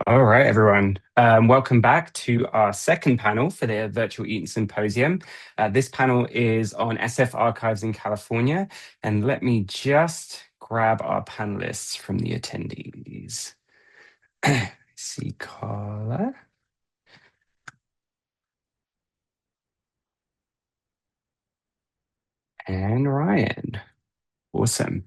All right, everyone. Welcome back to our second panel for the virtual Eaton Symposium. This panel is on SF archives in California. And let me just grab our panelists from the attendees. See Karla and Ryan. Awesome.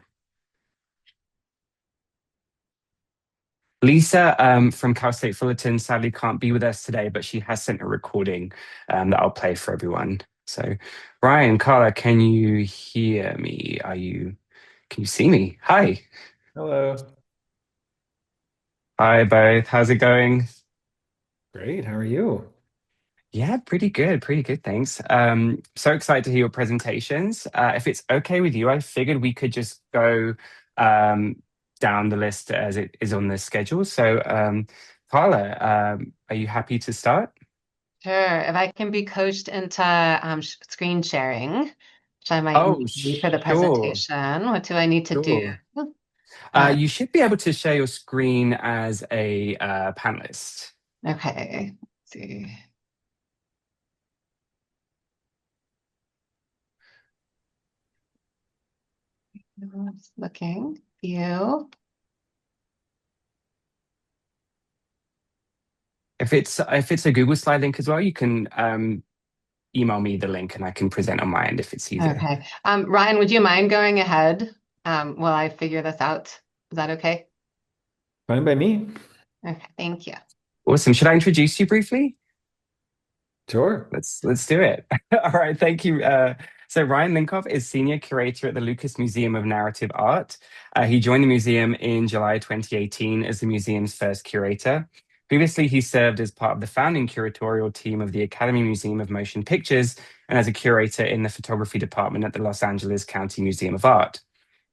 Lisa from Cal State Fullerton sadly can't be with us today, but she has sent a recording that I'll play for everyone. So, Ryan, Karla, can you hear me? Can you see me? Hi. Hello. Hi, both. How's it going? Great. How are you? Yeah, pretty good. Pretty good. Thanks. So excited to hear your presentations. If it's okay with you, I figured we could just go um, down the list as it is on the schedule. So, Carla, are you happy to start? Sure. If I can be coached into sh screen sharing, which I might Oh, need for the sure, presentation, what do I need to do? sure. Uh, You should be able to share your screen as a panelist. okay. Let's see. Just looking. View. If it's a Google slide link as well, you can email me the link and I can present on my end if it's easier. Okay. Ryan, would you mind going ahead while I figure this out? Is that okay? Fine by me. Okay. Thank you. Awesome. Should I introduce you briefly? Sure. Let's do it. All right, thank you. So Ryan Linkof is senior curator at the Lucas Museum of Narrative Art. He joined the museum in July 2018 as the museum's first curator. Previously, he served as part of the founding curatorial team of the Academy Museum of Motion Pictures and as a curator in the photography department at the Los Angeles County Museum of Art.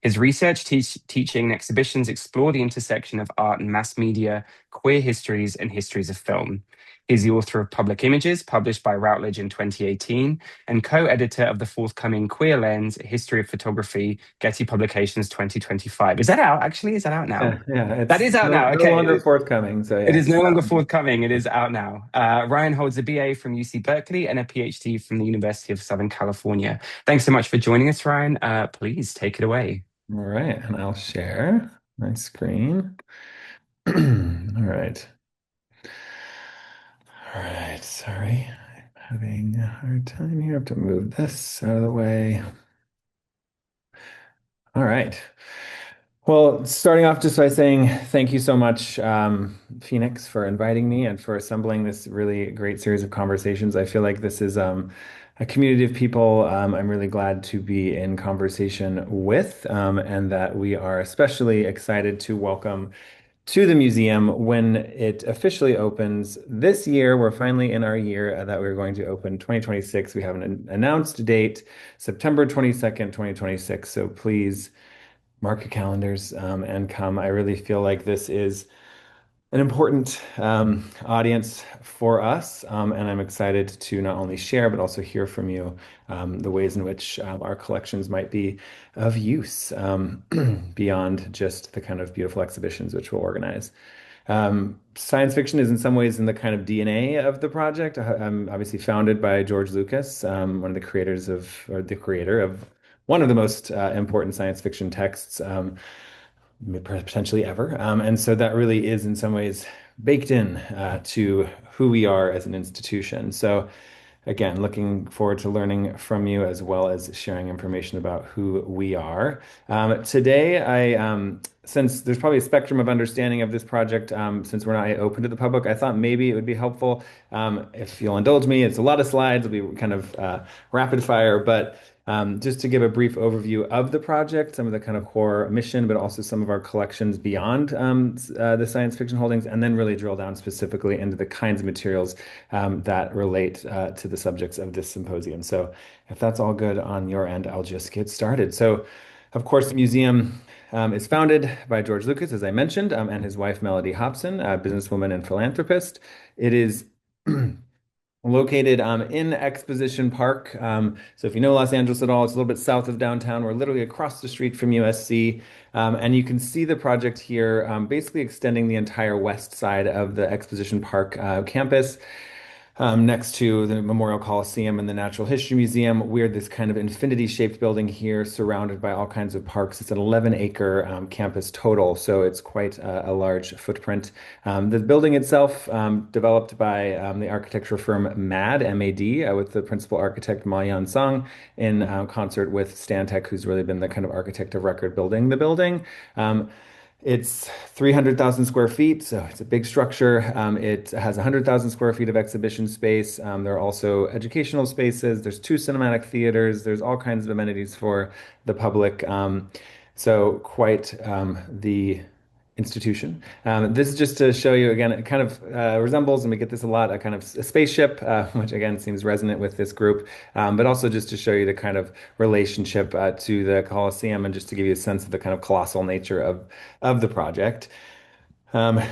His research, teaching, and exhibitions explore the intersection of art and mass media, queer histories, and histories of film. He's the author of Public Images, published by Routledge in 2018, and co-editor of the forthcoming Queer Lens, A History of Photography, Getty Publications 2025. Is that out, actually? Is that out now? Yeah, That it's is out now. no Okay. longer forthcoming. So It yeah, is it's no longer out. forthcoming. It is out now. Ryan holds a BA from UC Berkeley and a PhD from the University of Southern California. Thanks so much for joining us, Ryan. Please take it away. All right, and I'll share my screen. All right. All right. Sorry, I'm having a hard time here. I have to move this out of the way. All right. Well, starting off just by saying thank you so much, Phoenix, for inviting me and for assembling this really great series of conversations. I feel like this is a community of people I'm really glad to be in conversation with, and that we are especially excited to welcome to the museum when it officially opens this year. We're finally in our year that we're going to open 2026. We have an announced date, September 22nd, 2026. So please mark your calendars and come. I really feel like this is an important audience for us, and I'm excited to not only share but also hear from you the ways in which our collections might be of use beyond just the kind of beautiful exhibitions which we'll organize. Science fiction is in some ways in the kind of DNA of the project. I'm obviously founded by George Lucas, one of the creators of, or the creator of one of the most important science fiction texts, potentially ever. And so that really is in some ways baked in to who we are as an institution. So again, looking forward to learning from you as well as sharing information about who we are. Today, since there's probably a spectrum of understanding of this project, since we're not yet open to the public, I thought maybe it would be helpful if you'll indulge me. It's a lot of slides, it'll be kind of rapid fire, but just to give a brief overview of the project, some of the kind of core mission, but also some of our collections beyond the science fiction holdings, and then really drill down specifically into the kinds of materials that relate to the subjects of this symposium. So if that's all good on your end, I'll just get started. So, of course, the museum is founded by George Lucas, as I mentioned, and his wife, Melody Hobson, a businesswoman and philanthropist. It is located in Exposition Park. So if you know Los Angeles at all, it's a little bit south of downtown. We're literally across the street from USC. And you can see the project here, basically extending the entire west side of the Exposition Park campus. Next to the Memorial Coliseum and the Natural History Museum. We're this kind of infinity-shaped building here, surrounded by all kinds of parks. It's an 11-acre campus total, so it's quite a large footprint. The building itself, developed by the architecture firm MAD, M-A-D, with the principal architect Ma Yan Sung, in concert with Stantec, who's really been the kind of architect of record building the building. It's 300,000 square feet, so it's a big structure. It has 100,000 square feet of exhibition space. There are also educational spaces. There's two cinematic theaters. There's all kinds of amenities for the public. So quite the institution. This is just to show you again, it kind of resembles, and we get this a lot, a kind of a spaceship, which again seems resonant with this group, but also just to show you the kind of relationship to the Colosseum and just to give you a sense of the kind of colossal nature of the project.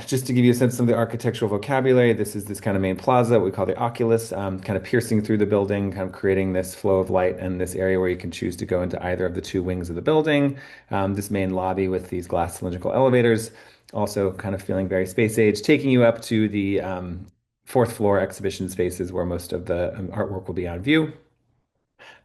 Just to give you a sense of the architectural vocabulary, this is this kind of main plaza, what we call the oculus, kind of piercing through the building, kind of creating this flow of light and this area where you can choose to go into either of the two wings of the building. This main lobby with these glass cylindrical elevators, also kind of feeling very space age, taking you up to the fourth floor exhibition spaces where most of the artwork will be on view.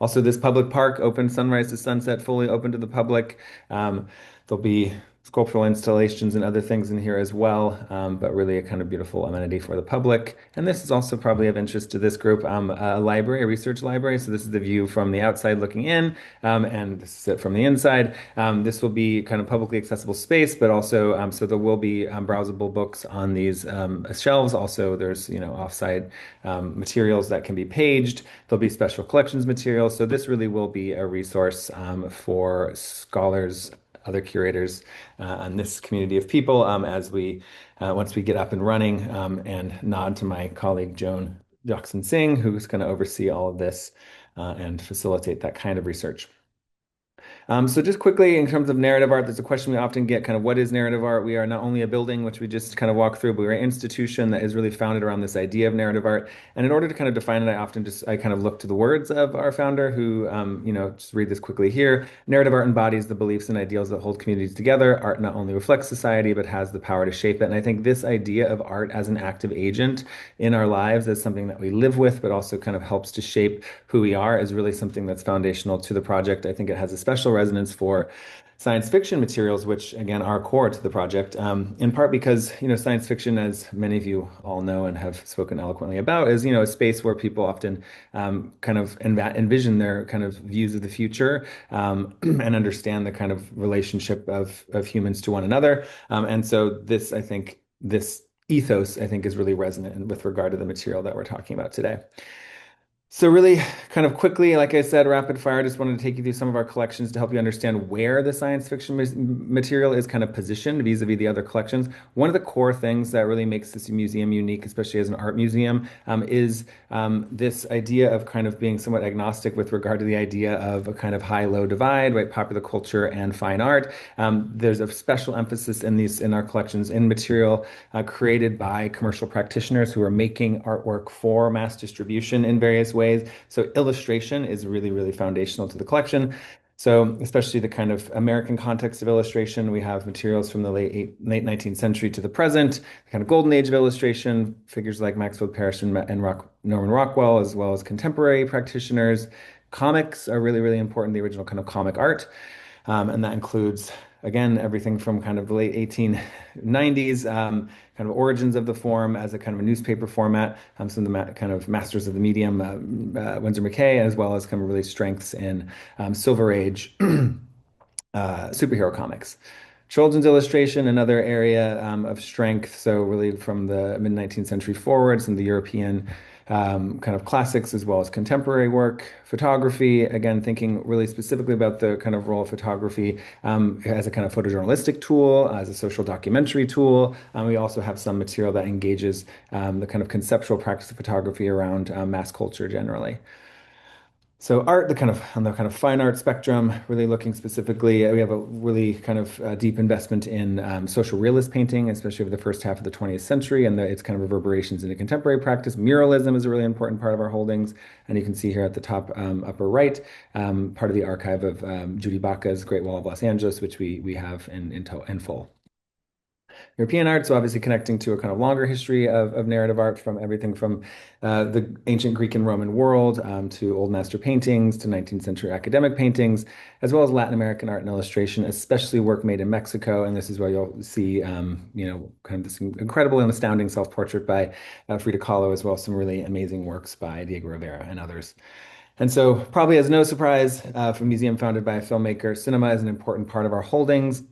Also, this public park, open sunrise to sunset, fully open to the public. There'll be sculptural installations and other things in here as well, but really a kind of beautiful amenity for the public. And this is also probably of interest to this group, a library, a research library. So this is the view from the outside looking in, and this is it from the inside. This will be kind of publicly accessible space, but also, so there will be browsable books on these shelves. Also, there's, offsite materials that can be paged. There'll be special collections materials. So this really will be a resource for scholars, other curators, and this community of people as we once we get up and running, and nod to my colleague Joan Jackson Singh, who's going to oversee all of this and facilitate that kind of research. So just quickly, in terms of narrative art, there's a question we often get, kind of what is narrative art? We are not only a building, which we just kind of walked through, but we're an institution that is really founded around this idea of narrative art. And in order to kind of define it, I kind of look to the words of our founder, who, just read this quickly here. Narrative art embodies the beliefs and ideals that hold communities together. Art not only reflects society, but has the power to shape it. And I think this idea of art as an active agent in our lives, as something that we live with, but also kind of helps to shape who we are, is really something that's foundational to the project. I think it has a special resonance for science fiction materials, which again are core to the project, in part because science fiction, as many of you all know and have spoken eloquently about, is a space where people often kind of envision their kind of views of the future, and understand the kind of relationship of humans to one another, and so this ethos, I think, is really resonant with regard to the material that we're talking about today. So really kind of quickly, like I said, rapid fire, just wanted to take you through some of our collections to help you understand where the science fiction material is kind of positioned vis-a-vis the other collections. One of the core things that really makes this museum unique, especially as an art museum, is this idea of kind of being somewhat agnostic with regard to the idea of a kind of high-low divide, right? Popular culture and fine art. There's a special emphasis in our collections in material created by commercial practitioners who are making artwork for mass distribution in various ways. So illustration is really, really foundational to the collection. So especially the kind of American context of illustration, we have materials from the late 19th century to the present, the kind of golden age of illustration, figures like Maxfield Parrish and Norman Rockwell, as well as contemporary practitioners. Comics are really, really important, the original kind of comic art. And that includes, again, everything from kind of the late 1890s, kind of origins of the form as a kind of a newspaper format, some of the kind of masters of the medium, Winsor McCay, as well as kind of really strengths in Silver Age superhero comics. Children's illustration, another area of strength. So really from the mid-19th century forward, some of the European kind of classics as well as contemporary work. Photography, again, thinking really specifically about the kind of role of photography as a kind of photojournalistic tool, as a social documentary tool. We also have some material that engages the kind of conceptual practice of photography around mass culture generally. So art, the kind of on the kind of fine art spectrum, really looking specifically, we have a really kind of deep investment in social realist painting, especially over the first half of the 20th century, and its kind of reverberations into contemporary practice. Muralism is a really important part of our holdings, and you can see here at the top upper right, part of the archive of Judy Baca's Great Wall of Los Angeles, which we have in full. European art, so obviously connecting to a kind of longer history of narrative art from everything from the ancient Greek and Roman world to old master paintings to 19th century academic paintings, as well as Latin American art and illustration, especially work made in Mexico. And this is where you'll see, kind of this incredible and astounding self-portrait by Frida Kahlo, as well as some really amazing works by Diego Rivera and others. And so, probably as no surprise, for a museum founded by a filmmaker, cinema is an important part of our holdings.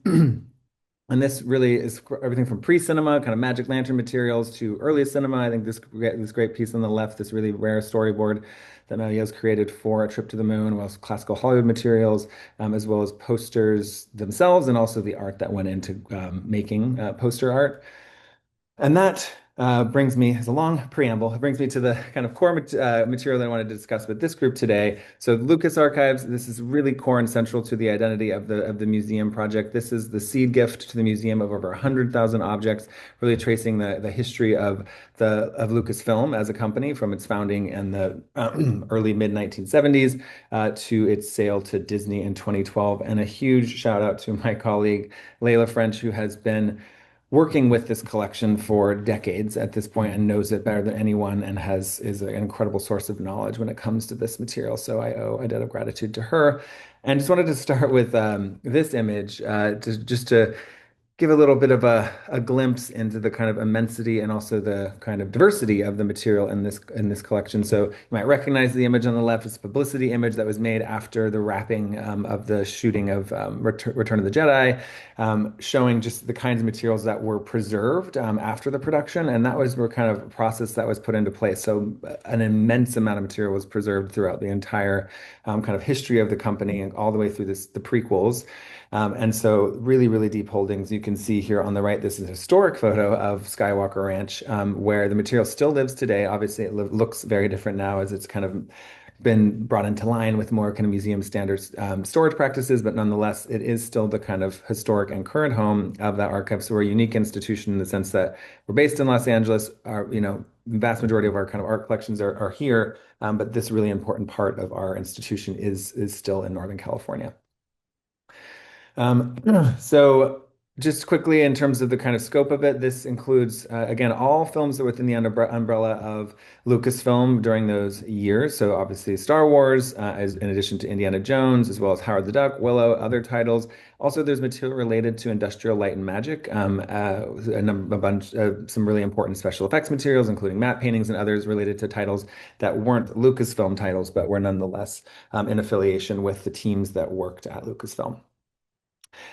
And this really is everything from pre-cinema, kind of magic lantern materials, to early cinema. I think this great piece on the left, this really rare storyboard that Méliès created for A Trip to the Moon, was classical Hollywood materials, as well as posters themselves, and also the art that went into making poster art. And that brings me, as a long preamble, it brings me to the kind of core material that I wanted to discuss with this group today. So Lucas Archives, this is really core and central to the identity of the museum project. This is the seed gift to the museum of over 100,000 objects, really tracing the history of Lucasfilm as a company from its founding in the early mid 1970s to its sale to Disney in 2012. And a huge shout out to my colleague Layla French, who has been working with this collection for decades at this point and knows it better than anyone and is an incredible source of knowledge when it comes to this material. So I owe a debt of gratitude to her. And just wanted to start with this image just to give a little bit of a glimpse into the kind of immensity and also the kind of diversity of the material in this collection. So you might recognize the image on the left. It's a publicity image that was made after the wrapping of the shooting of Return of the Jedi, showing just the kinds of materials that were preserved after the production. And that was kind of a process that was put into place. So an immense amount of material was preserved throughout the entire kind of history of the company and all the way through the prequels. And so really, really deep holdings. You can see here on the right, this is a historic photo of Skywalker Ranch, where the material still lives today. Obviously, it looks very different now as it's kind of been brought into line with more kind of museum standards storage practices, but nonetheless, it is still the kind of historic and current home of that archive. So we're a unique institution in the sense that we're based in Los Angeles. The vast majority of our kind of art collections are here, but this really important part of our institution is still in Northern California. Um, so just quickly, in terms of the kind of scope of it, this includes, again, all films that were within the umbrella of Lucasfilm during those years. So obviously Star Wars, in addition to Indiana Jones, as well as Howard the Duck, Willow, other titles. Also, there's material related to industrial light and magic, some really important special effects materials, including matte paintings and others related to titles that weren't Lucasfilm titles, but were nonetheless in affiliation with the teams that worked at Lucasfilm.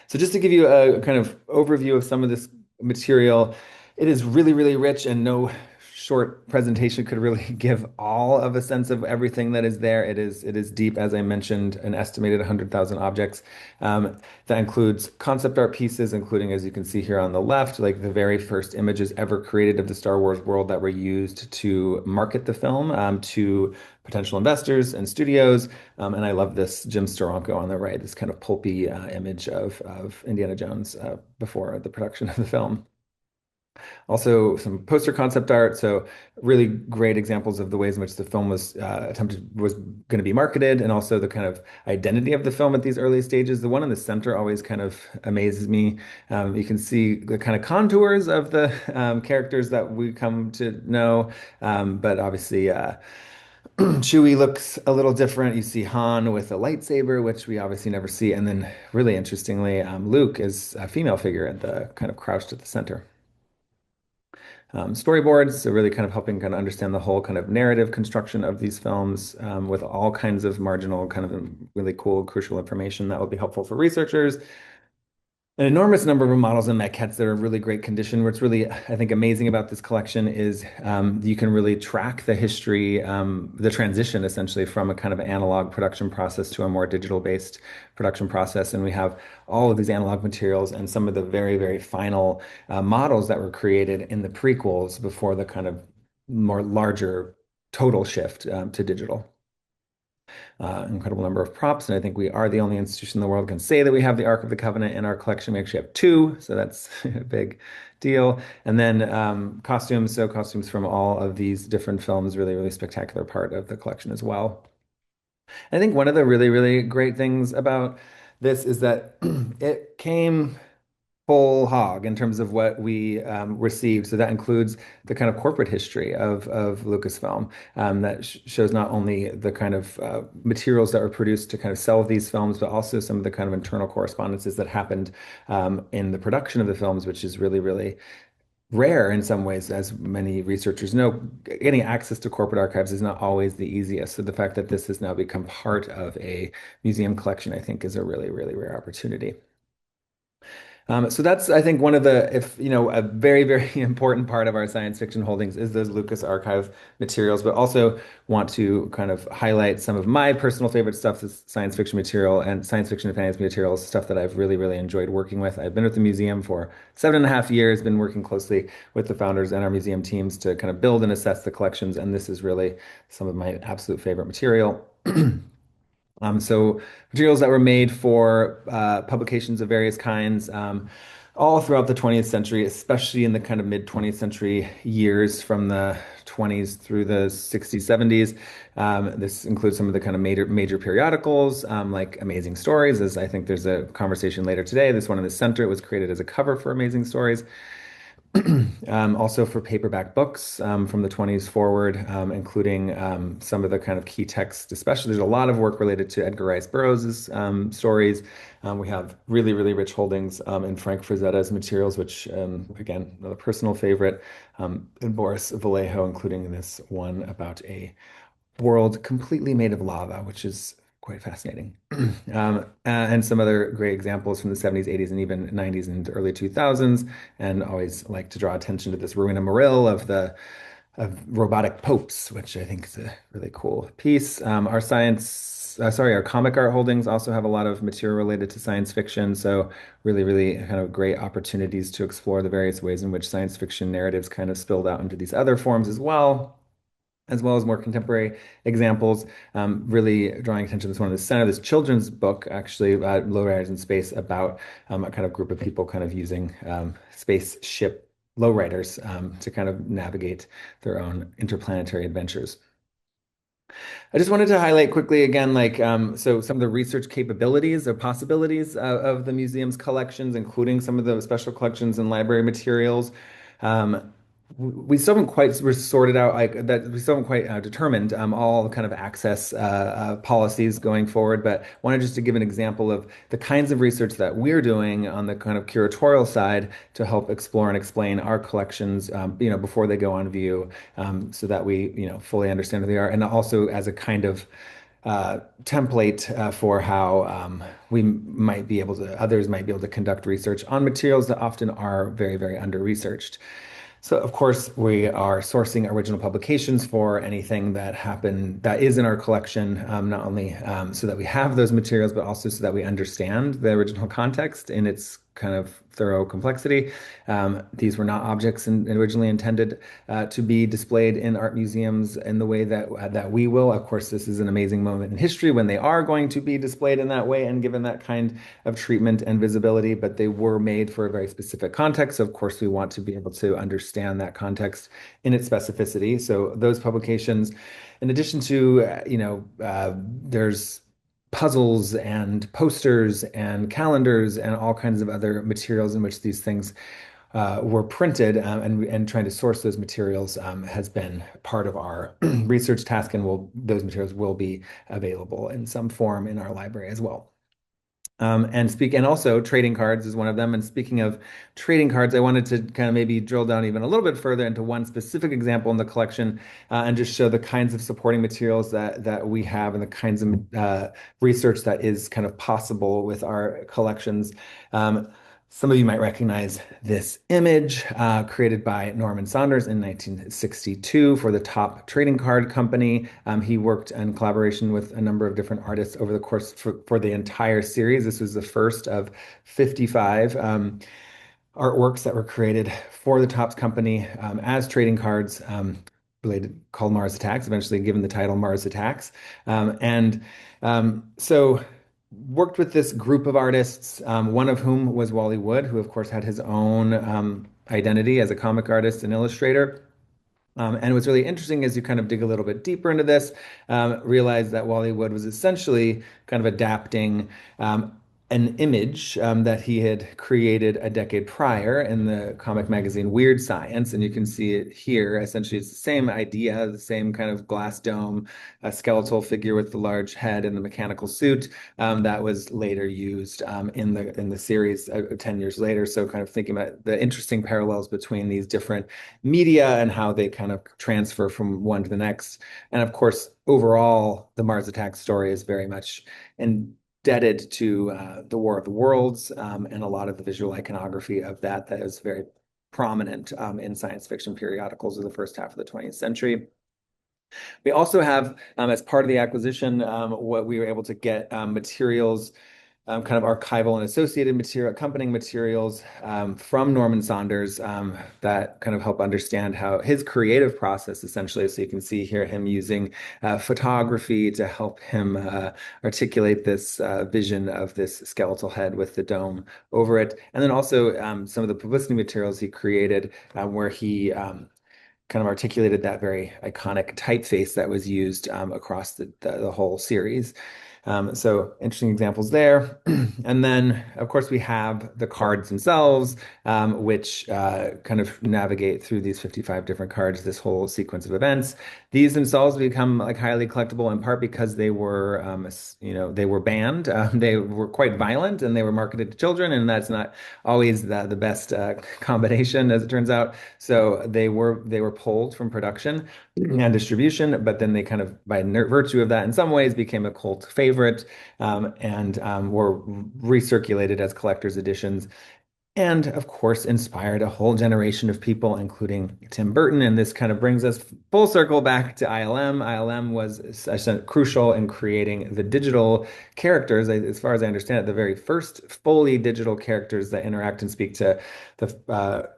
So just to give you a kind of overview of some of this material, it is really, really rich, and no short presentation could really give all of a sense of everything that is there. It is deep, as I mentioned, an estimated 100,000 objects. That includes concept art pieces, including, as you can see here on the left, like the very first images ever created of the Star Wars world that were used to market the film to potential investors and studios. And I love this Jim Steranko on the right, this kind of pulpy image of Indiana Jones before the production of the film. Also, some poster concept art. So, really great examples of the ways in which the film was going to be marketed, and also the kind of identity of the film at these early stages. The one in the center always kind of amazes me. You can see the kind of contours of the characters that we come to know, but obviously. Chewie looks a little different. You see Han with a lightsaber, which we obviously never see. And then, really interestingly, Luke is a female figure at the kind of crouched at the center. Storyboards, so really kind of helping kind of understand the whole kind of narrative construction of these films with all kinds of marginal, kind of really cool, crucial information that will be helpful for researchers. An enormous number of models and maquettes that are in really great condition. What's really, I think, amazing about this collection is you can really track the history, the transition essentially from a kind of analog production process to a more digital-based production process. And we have all of these analog materials and some of the very, very final models that were created in the prequels before the kind of more larger total shift to digital. incredible number of props. And I think we are the only institution in the world can say that we have the Ark of the Covenant in our collection. We actually have two, so that's a big deal. And then costumes, so costumes from all of these different films, really, really spectacular part of the collection as well. I think one of the really, really great things about this is that it came whole hog in terms of what we received. So that includes the kind of corporate history of Lucasfilm that sh shows not only the kind of materials that were produced to kind of sell these films, but also some of the kind of internal correspondences that happened in the production of the films, which is really, really rare in some ways, as many researchers know. Getting access to corporate archives is not always the easiest. So the fact that this has now become part of a museum collection, I think, is a really, really rare opportunity. So that's, I think, one of the, if you know, a very, very important part of our science fiction holdings is those Lucas Archive materials, but also want to kind of highlight some of my personal favorite stuff, is science fiction material and science fiction and fantasy materials, stuff that I've really, really enjoyed working with. I've been with the museum for 7.5 years, been working closely with the founders and our museum teams to kind of build and assess the collections, and this is really some of my absolute favorite material. So materials that were made for publications of various kinds, all throughout the 20th century, especially in the kind of mid 20th century years from the 20s through the 60s, 70s. This includes some of the kind of major periodicals, like Amazing Stories, as I think there's a conversation later today. This one in the center was created as a cover for Amazing Stories. Also for paperback books from the 20s forward, including some of the kind of key texts, especially there's a lot of work related to Edgar Rice Burroughs' stories. We have really, really rich holdings in Frank Frazetta's materials, which, again, another personal favorite, and Boris Vallejo, including this one about a world completely made of lava, which is quite fascinating. And some other great examples from the 70s, 80s, and even 90s and early 2000s. And always like to draw attention to this Rowena Morrill of robotic popes, which I think is a really cool piece. Our comic art holdings also have a lot of material related to science fiction. So really, really kind of great opportunities to explore the various ways in which science fiction narratives kind of spilled out into these other forms as well as more contemporary examples. Really drawing attention to this one in the center, this children's book, actually, Lowriders in Space, about a kind of group of people kind of using spaceship lowriders to kind of navigate their own interplanetary adventures. I just wanted to highlight quickly again, like, so some of the research capabilities or possibilities of the museum's collections, including some of the special collections and library materials. We still haven't quite sorted out like that. We still haven't quite determined all kind of access policies going forward. But wanted just to give an example of the kinds of research that we're doing on the kind of curatorial side to help explore and explain our collections, before they go on view, so that we, fully understand who they are, and also as a kind of template for how others might be able to conduct research on materials that often are very, very under-researched. So, of course, we are sourcing original publications for anything that is in our collection, not only so that we have those materials, but also so that we understand the original context in its kind of thorough complexity. These were not objects originally intended to be displayed in art museums in the way that we will. Of course, this is an amazing moment in history when they are going to be displayed in that way and given that kind of treatment and visibility, but they were made for a very specific context. So of course, we want to be able to understand that context in its specificity. So those publications, in addition to, there's puzzles and posters and calendars and all kinds of other materials in which these things were printed, and trying to source those materials has been part of our research task, and those materials will be available in some form in our library as well. And also trading cards is one of them. And speaking of trading cards, I wanted to kind of maybe drill down even a little bit further into one specific example in the collection, and just show the kinds of supporting materials that we have and the kinds of research that is kind of possible with our collections. Some of you might recognize this image created by Norman Saunders in 1962 for the Top Trading Card Company. He worked in collaboration with a number of different artists over the course for the entire series. This was the first of 55 artworks that were created for the Topps company as trading cards. related called Mars Attacks, eventually given the title Mars Attacks. So worked with this group of artists, one of whom was Wally Wood, who of course had his own identity as a comic artist and illustrator. And what's really interesting is you kind of dig a little bit deeper into this, realize that Wally Wood was essentially kind of adapting an image that he had created a decade prior in the comic magazine Weird Science. And you can see it here. Essentially, it's the same idea, the same kind of glass dome, a skeletal figure with the large head and the mechanical suit that was later used in the series 10 years later. So kind of thinking about the interesting parallels between these different media and how they kind of transfer from one to the next. And of course, overall, the Mars Attack story is very much indebted to the War of the Worlds and a lot of the visual iconography of that is very prominent in science fiction periodicals of the first half of the 20th century. We also have, as part of the acquisition, what we were able to get materials, kind of archival and associated material, accompanying materials from Norman Saunders that kind of help understand how his creative process essentially. So you can see here him using photography to help him articulate this vision of this skeletal head with the dome over it. And then also some of the publicity materials he created where he kind of articulated that very iconic typeface that was used across the whole series. So interesting examples there. And then, of course, we have the cards themselves, which kind of navigate through these 55 different cards, this whole sequence of events. These themselves become like highly collectible in part because they were, they were banned. They were quite violent and they were marketed to children, and that's not always the best combination, as it turns out. So they were pulled from production and distribution, but then they kind of, by virtue of that, in some ways became a cult favorite and were recirculated as collector's editions. And of course, inspired a whole generation of people, including Tim Burton. And this kind of brings us full circle back to ILM. ILM was crucial in creating the digital characters, as far as I understand it, the very first fully digital characters that interact and speak to the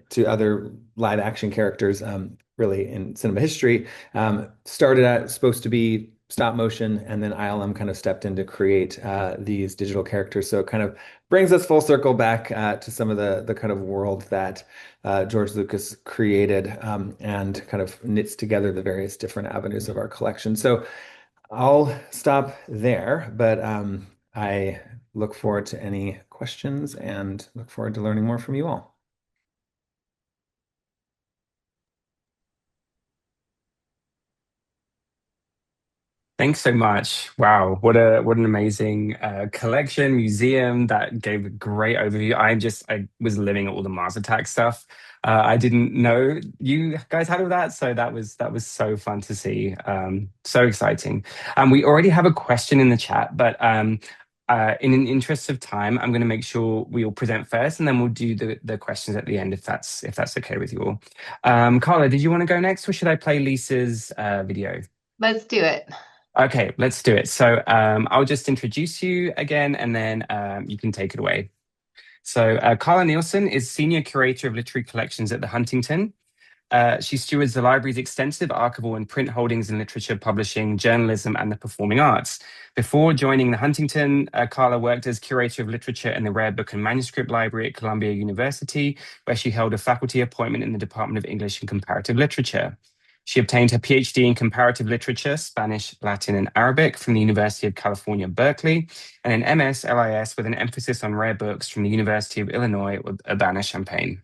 to other live action characters, really in cinema history. Started out supposed to be stop motion, and then ILM kind of stepped in to create these digital characters. So it kind of brings us full circle back to some of the kind of world that George Lucas created and kind of knits together the various different avenues of our collection. So I'll stop there, but I look forward to any questions and look forward to learning more from you all. Thanks so much. Wow, what an amazing collection, museum that gave a great overview. I was living all the Mars Attack stuff. I didn't know you guys had all that, so that was so fun to see. So exciting. We already have a question in the chat, but in an interest of time, I'm going to make sure we all present first, and then we'll do the questions at the end if that's okay with you all. Karla, did you want to go next, or should I play Lisa's video? Let's do it. Okay, let's do it. So I'll just introduce you again, and then you can take it away. So Karla Nielsen is Senior Curator of Literary Collections at the Huntington. She stewards the library's extensive archival and print holdings in literature, publishing, journalism, and the performing arts. Before joining the Huntington, Karla worked as Curator of Literature in the Rare Book and Manuscript Library at Columbia University, where she held a faculty appointment in the Department of English and Comparative Literature. She obtained her PhD in Comparative Literature, Spanish, Latin, and Arabic from the University of California, Berkeley, and an MS LIS with an emphasis on rare books from the University of Illinois, Urbana-Champaign.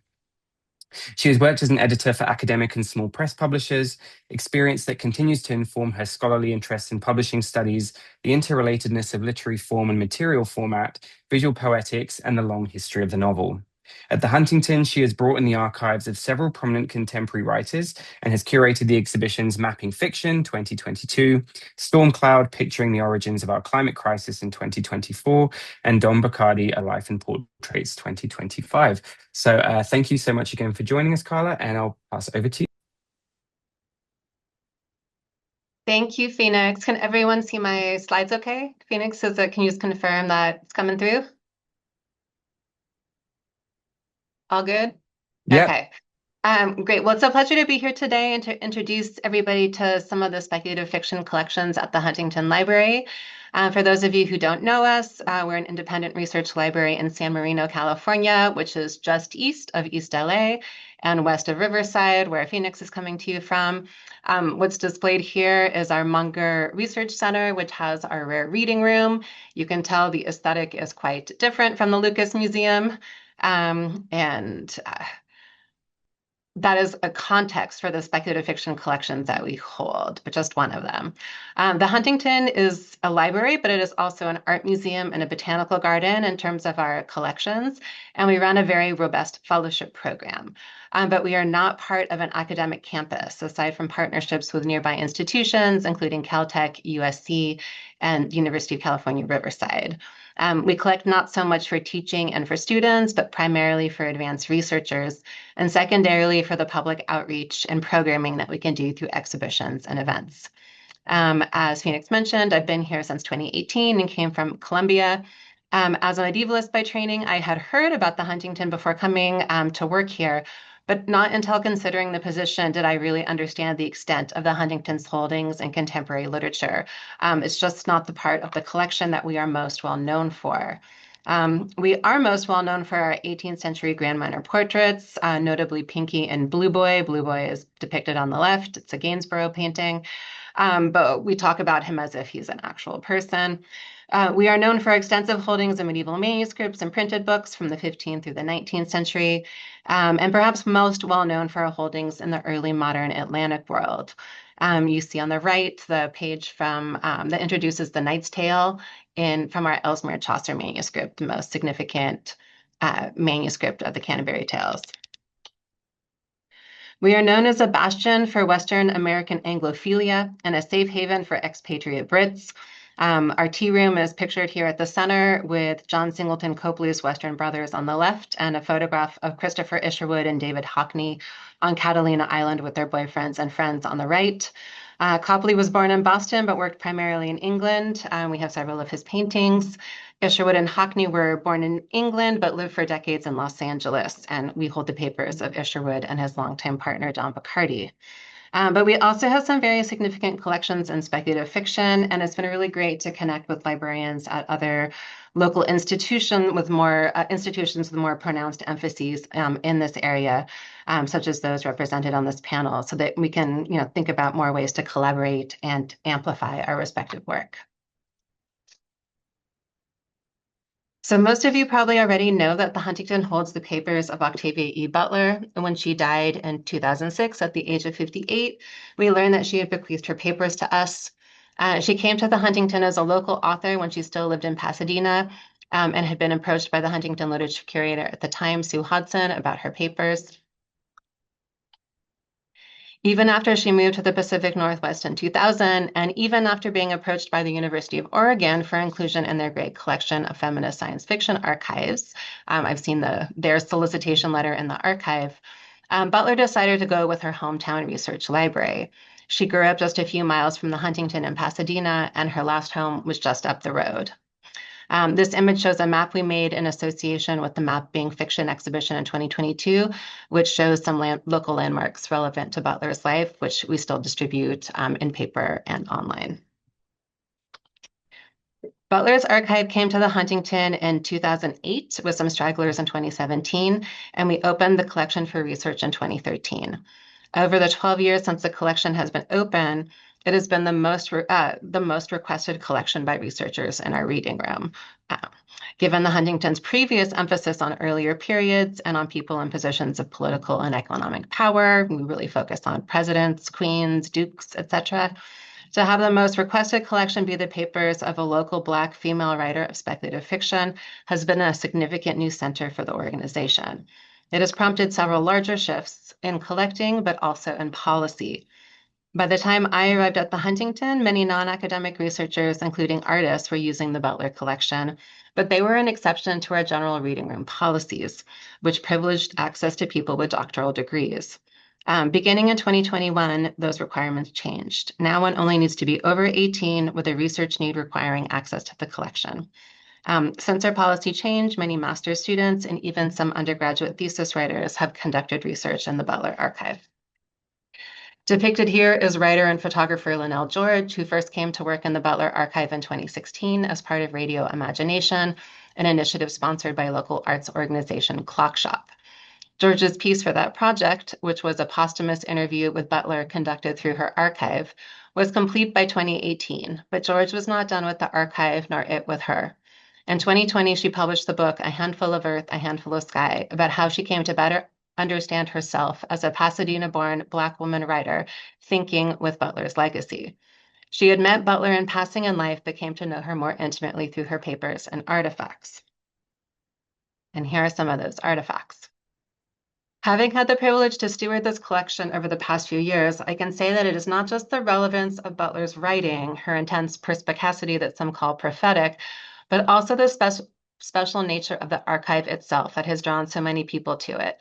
She has worked as an editor for academic and small press publishers, experience that continues to inform her scholarly interest in publishing studies, the interrelatedness of literary form and material format, visual poetics, and the long history of the novel. At the Huntington, she has brought in the archives of several prominent contemporary writers and has curated the exhibitions Mapping Fiction 2022, Storm Cloud, Picturing the Origins of Our Climate Crisis in 2024, and Don Baccardi, A Life in Portraits 2025. So thank you so much again for joining us, Karla, and I'll pass it over to you. Thank you, Phoenix. Can everyone see my slides okay? Phoenix, can you just confirm that it's coming through? All good? Yep. Okay. Great. Well, it's a pleasure to be here today and to introduce everybody to some of the speculative fiction collections at the Huntington Library. For those of you who don't know us, we're an independent research library in San Marino, California, which is just east of East LA and west of Riverside, where Phoenix is coming to you from. What's displayed here is our Munger Research Center, which has our rare reading room. You can tell the aesthetic is quite different from the Lucas Museum. That is a context for the speculative fiction collections that we hold, but just one of them. The Huntington is a library, but it is also an art museum and a botanical garden in terms of our collections, and we run a very robust fellowship program. But we are not part of an academic campus, aside from partnerships with nearby institutions, including Caltech, USC, and University of California, Riverside. We collect not so much for teaching and for students, but primarily for advanced researchers, and secondarily for the public outreach and programming that we can do through exhibitions and events. As Phoenix mentioned, I've been here since 2018 and came from Columbia. As a medievalist by training, I had heard about the Huntington before coming to work here, but not until considering the position did I really understand the extent of the Huntington's holdings in contemporary literature. It's just not the part of the collection that we are most well known for. We are most well known for our 18th century grand minor portraits, notably Pinky and Blue Boy. Blue Boy is depicted on the left. It's a Gainsborough painting, but we talk about him as if he's an actual person. We are known for extensive holdings of medieval manuscripts and printed books from the 15th through the 19th century, and perhaps most well known for our holdings in the early modern Atlantic world. You see on the right the page from that introduces the Knight's Tale from our Ellesmere Chaucer manuscript, the most significant manuscript of the Canterbury Tales. We are known as a bastion for Western American Anglophilia and a safe haven for expatriate Brits. Our tea room is pictured here at the center with John Singleton Copley's Western Brothers on the left and a photograph of Christopher Isherwood and David Hockney on Catalina Island with their boyfriends and friends on the right. Copley was born in Boston but worked primarily in England. We have several of his paintings. Isherwood and Hockney were born in England but lived for decades in Los Angeles, and we hold the papers of Isherwood and his longtime partner, John Bacardi. But we also have some very significant collections in speculative fiction, and it's been really great to connect with librarians at other local institutions with more pronounced emphases in this area, such as those represented on this panel, so that we can, think about more ways to collaborate and amplify our respective work. So most of you probably already know that the Huntington holds the papers of Octavia E. Butler. And when she died in 2006 at the age of 58, we learned that she had bequeathed her papers to us. She came to the Huntington as a local author when she still lived in Pasadena, and had been approached by the Huntington literature curator at the time, Sue Hodson, about her papers. Even after she moved to the Pacific Northwest in 2000, and even after being approached by the University of Oregon for inclusion in their great collection of feminist science fiction archives, I've seen their solicitation letter in the archive, Butler decided to go with her hometown research library. She grew up just a few miles from the Huntington in Pasadena, and her last home was just up the road. This image shows a map we made in association with the Map Being Fiction exhibition in 2022, which shows some local landmarks relevant to Butler's life, which we still distribute in paper and online. Butler's archive came to the Huntington in 2008 with some stragglers in 2017, and we opened the collection for research in 2013. Over the 12 years since the collection has been open, it has been the most requested collection by researchers in our reading room. Given the Huntington's previous emphasis on earlier periods and on people in positions of political and economic power, we really focus on presidents, queens, dukes, etc. To have the most requested collection be the papers of a local Black female writer of speculative fiction has been a significant new center for the organization. It has prompted several larger shifts in collecting, but also in policy. By the time I arrived at the Huntington, many non-academic researchers, including artists, were using the Butler collection, but they were an exception to our general reading room policies, which privileged access to people with doctoral degrees. Beginning in 2021, those requirements changed. Now one only needs to be over 18 with a research need requiring access to the collection. Since our policy change, many master's students and even some undergraduate thesis writers have conducted research in the Butler archive. Depicted here is writer and photographer Linnell George, who first came to work in the Butler archive in 2016 as part of Radio Imagination, an initiative sponsored by local arts organization Clock Shop. George's piece for that project, which was a posthumous interview with Butler conducted through her archive, was complete by 2018, but George was not done with the archive, nor it with her. In 2020, she published the book A Handful of Earth, A Handful of Sky, about how she came to better understand herself as a Pasadena-born Black woman writer, thinking with Butler's legacy. She had met Butler in passing in life, but came to know her more intimately through her papers and artifacts. And here are some of those artifacts. Having had the privilege to steward this collection over the past few years, I can say that it is not just the relevance of Butler's writing, her intense perspicacity that some call prophetic, but also the special nature of the archive itself that has drawn so many people to it.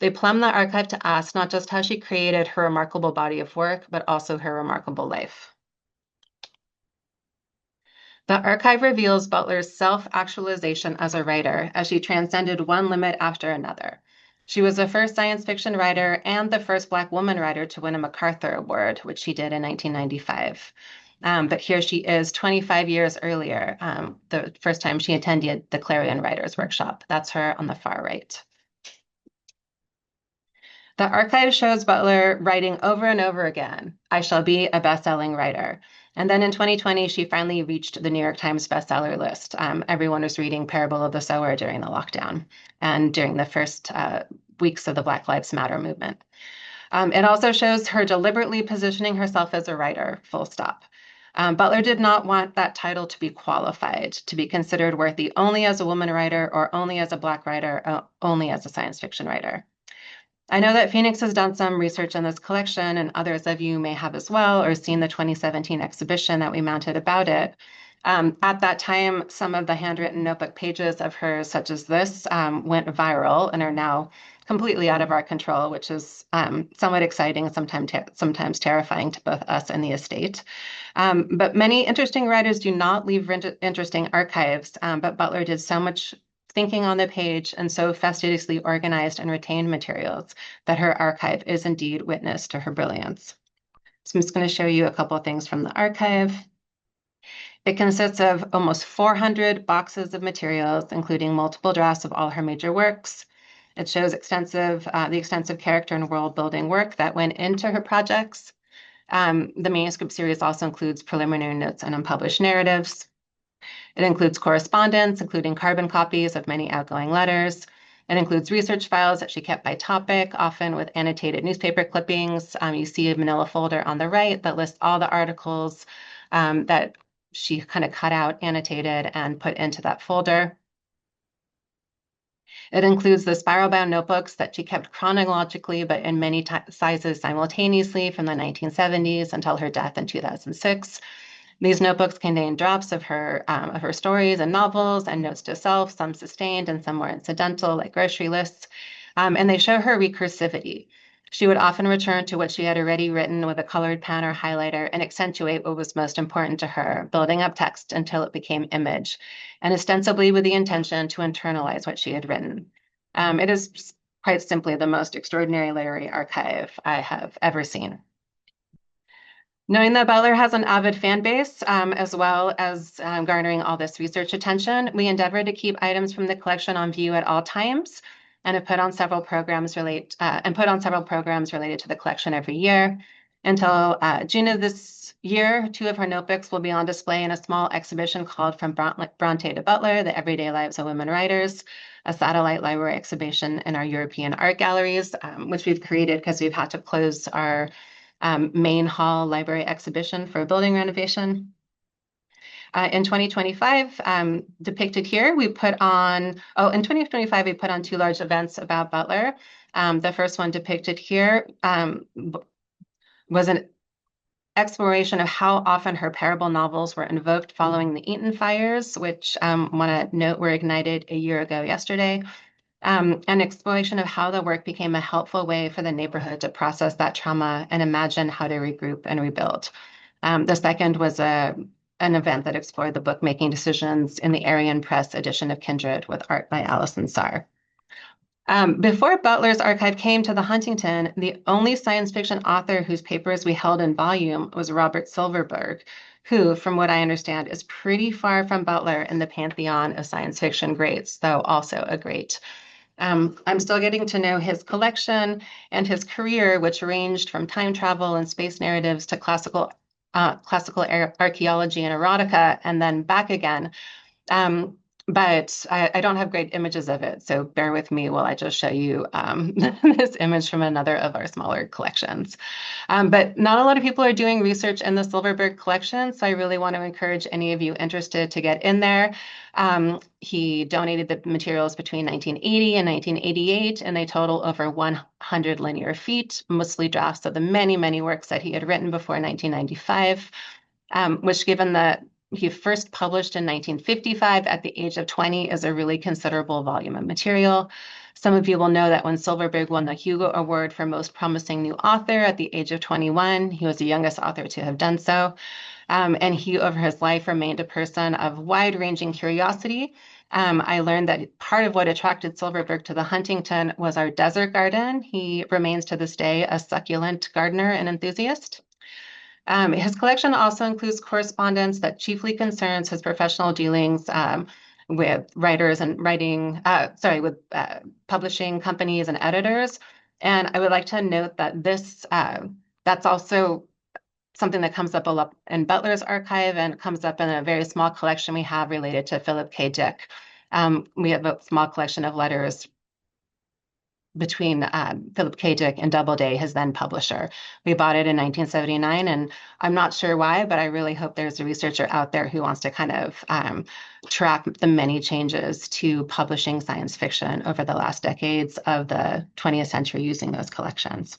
They plumb the archive to ask not just how she created her remarkable body of work, but also her remarkable life. The archive reveals Butler's self-actualization as a writer as she transcended one limit after another. She was the first science fiction writer and the first Black woman writer to win a MacArthur Award, which she did in 1995. But here she is 25 years earlier, the first time she attended the Clarion Writers Workshop. That's her on the far right. The archive shows Butler writing over and over again, I shall be a best-selling writer. And then in 2020, she finally reached the New York Times bestseller list. Everyone was reading Parable of the Sower during the lockdown and during the first weeks of the Black Lives Matter movement. It also shows her deliberately positioning herself as a writer, full stop. Butler did not want that title to be qualified, to be considered worthy only as a woman writer or only as a Black writer, only as a science fiction writer. I know that Phoenix has done some research in this collection, and others of you may have as well, or seen the 2017 exhibition that we mounted about it. At that time, some of the handwritten notebook pages of hers, such as this, went viral and are now completely out of our control, which is somewhat exciting and sometimes terrifying to both us and the estate. But many interesting writers do not leave interesting archives, but Butler did so much thinking on the page and so fastidiously organized and retained materials that her archive is indeed witness to her brilliance. So I'm just going to show you a couple of things from the archive. It consists of almost 400 boxes of materials, including multiple drafts of all her major works. It shows the extensive character and world building work that went into her projects. The manuscript series also includes preliminary notes and unpublished narratives. It includes correspondence, including carbon copies of many outgoing letters. It includes research files that she kept by topic, often with annotated newspaper clippings. You see a manila folder on the right that lists all the articles that she kind of cut out, annotated, and put into that folder. It includes the spiral-bound notebooks that she kept chronologically, but in many sizes simultaneously from the 1970s until her death in 2006. These notebooks contain drafts of her stories and novels and notes to self, some sustained and some more incidental, like grocery lists. And they show her recursivity. She would often return to what she had already written with a colored pen or highlighter and accentuate what was most important to her, building up text until it became image, and ostensibly with the intention to internalize what she had written. It is quite simply the most extraordinary literary archive I have ever seen. Knowing that Butler has an avid fan base, as well as garnering all this research attention, we endeavored to keep items from the collection on view at all times, and have put on several programs related to the collection every year. Until June of this year, 2 of her notebooks will be on display in a small exhibition called From Bronte to Butler: The Everyday Lives of Women Writers, a satellite library exhibition in our European art galleries, which we've created because we've had to close our main hall library exhibition for a building renovation. In 2025, depicted here, in 2025, we put on 2 large events about Butler. The first one depicted here was an exploration of how often her parable novels were invoked following the Eaton fires, which I want to note were ignited a year ago yesterday. An exploration of how the work became a helpful way for the neighborhood to process that trauma and imagine how to regroup and rebuild. The second was a an event that explored the bookmaking decisions in the Arian Press edition of Kindred with art by Alison Sarr. Before Butler's archive came to the Huntington, the only science fiction author whose papers we held in volume was Robert Silverberg, who, from what I understand, is pretty far from Butler in the pantheon of science fiction greats, though also a great. I'm still getting to know his collection and his career, which ranged from time travel and space narratives to classical archaeology and erotica, and then back again. But I don't have great images of it, so bear with me while I just show you this image from another of our smaller collections. But not a lot of people are doing research in the Silverberg collection, so I really want to encourage any of you interested to get in there. He donated the materials between 1980 and 1988, and they total over 100 linear feet, mostly drafts of the many, many works that he had written before 1995, which, given that he first published in 1955 at the age of 20, is a really considerable volume of material. Some of you will know that when Silverberg won the Hugo Award for Most Promising New Author at the age of 21, he was the youngest author to have done so. And he, over his life, remained a person of wide-ranging curiosity. I learned that part of what attracted Silverberg to the Huntington was our desert garden. He remains to this day a succulent gardener and enthusiast. His collection also includes correspondence that chiefly concerns his professional dealings with writers and with publishing companies and editors. And I would like to note that that's also something that comes up a lot in Butler's archive and comes up in a very small collection we have related to Philip K. Dick. We have a small collection of letters between Philip K. Dick and Doubleday, his then publisher. We bought it in 1979, and I'm not sure why, but I really hope there's a researcher out there who wants to kind of track the many changes to publishing science fiction over the last decades of the 20th century using those collections.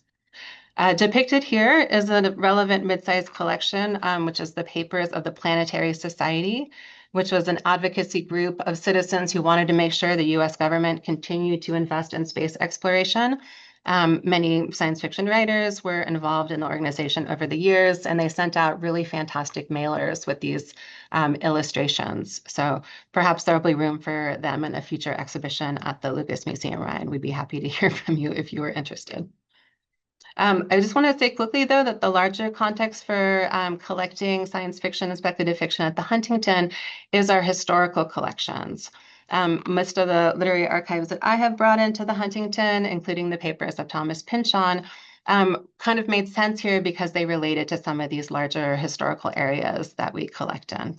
Depicted here is a relevant mid-sized collection, which is the Papers of the Planetary Society, which was an advocacy group of citizens who wanted to make sure the U.S. government continued to invest in space exploration. Many science fiction writers were involved in the organization over the years, and they sent out really fantastic mailers with these illustrations. So perhaps there will be room for them in a future exhibition at the Lucas Museum, Ryan. We'd be happy to hear from you if you were interested. I just want to say quickly, though, that the larger context for collecting science fiction and speculative fiction at the Huntington is our historical collections. Most of the literary archives that I have brought into the Huntington, including the papers of Thomas Pynchon, kind of made sense here because they related to some of these larger historical areas that we collect in.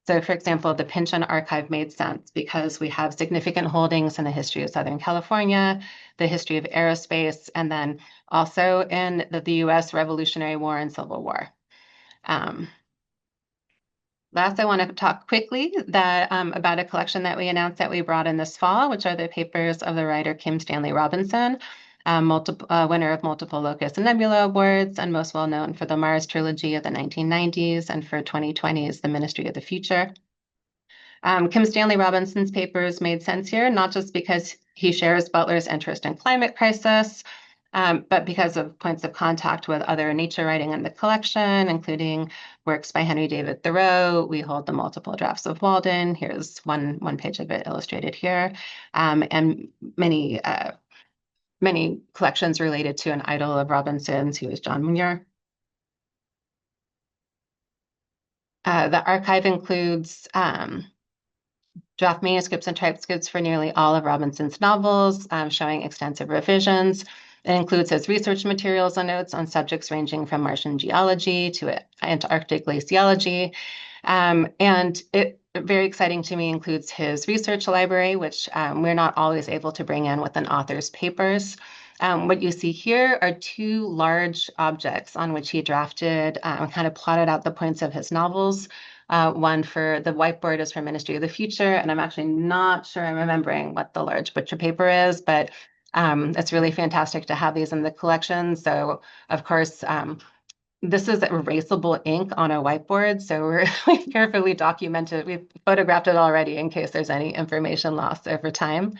So, for example, the Pynchon archive made sense because we have significant holdings in the history of Southern California, the history of aerospace, and then also in the U.S. Revolutionary War and Civil War. Last, I want to talk quickly about a collection that we announced that we brought in this fall, which are the papers of the writer Kim Stanley Robinson, winner of multiple Locus and Nebula Awards, and most well known for the Mars trilogy of the 1990s and for 2020's The Ministry of the Future. Kim Stanley Robinson's papers made sense here, not just because he shares Butler's interest in climate crisis, but because of points of contact with other nature writing in the collection, including works by Henry David Thoreau. We hold the multiple drafts of Walden. Here's one page of it illustrated here, and many collections related to an idol of Robinson's, who is John Muir. The archive includes draft manuscripts and transcripts for nearly all of Robinson's novels, showing extensive revisions. It includes his research materials and notes on subjects ranging from Martian geology to Antarctic glaciology. And it, very exciting to me, includes his research library, which we're not always able to bring in with an author's papers. What you see here are two large objects on which he drafted and kind of plotted out the points of his novels. One for the whiteboard is for Ministry of the Future, and I'm actually not sure I'm remembering what the large butcher paper is, but it's really fantastic to have these in the collection. So, of course, this is erasable ink on a whiteboard, so we've carefully documented, we've photographed it already in case there's any information lost over time.